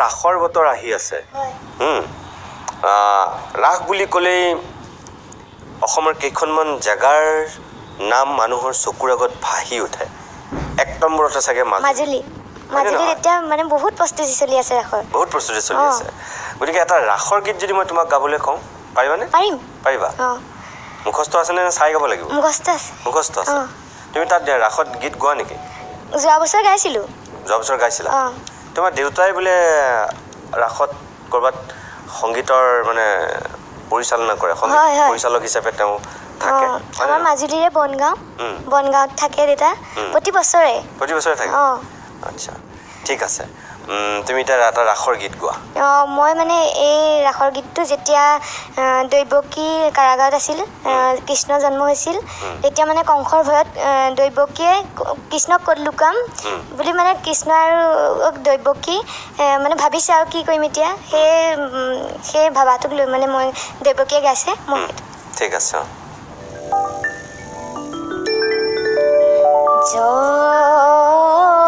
ৰাসৰ বতৰ আহি আছে হয় ৰাস বুলি ক'লেই অসমৰ কেইখনমান জেগাৰ নাম মানুহৰ চকুৰ আগত ভাহি উঠে এক নম্বৰতে চাগে মাজুলী মাজুলীত এতিয়া মানে বহুত প্ৰস্তুতি চলি আছে ৰাসৰ বহুত প্ৰস্তুতি চলি আছে গতিকে এটা ৰাসৰ গীত যদি মই তোমাক গাবলৈ কওঁ পাৰিবানে পাৰিম পাৰিবা মুখস্থ আছেনে চাই গাব লাগিব মুখস্থ আছে তুমি তাত ৰাসত গীত গোৱা নেকি যোৱা বছৰ গাইছিলোঁ যোৱা বছৰ গাইছিলা তোমাৰ দেউতাই বোলে ৰাসত ক'ৰবাত সংগীতৰ মানে পৰিচালনা কৰে সংগীত পৰিচালক হিচাপে তেওঁ থাকে আমাৰ মাজুলীৰে বনগাঁৱত থাকে দেউতা প্ৰতি বছৰে থাকে আচ্ছা ঠিক আছে তুমি এতিয়া এটা ৰাসৰ গীত গোৱা মই মানে এই ৰাসৰ গীতটো যেতিয়া দৈৱকী কাৰাগাৰত আছিল কৃষ্ণ জন্ম হৈছিল তেতিয়া মানে কংসৰ ভয়ত দৈৱকীয়ে কৃষ্ণক ক'ত লুকাম বুলি মানে কৃষ্ণ আৰু দৈৱকী মানে ভাবিছে আৰু কি কৰিম এতিয়া সেই ভাবাটোক লৈ মানে মই দৈৱকীয়ে গাইছে মই ঠিক আছে জয়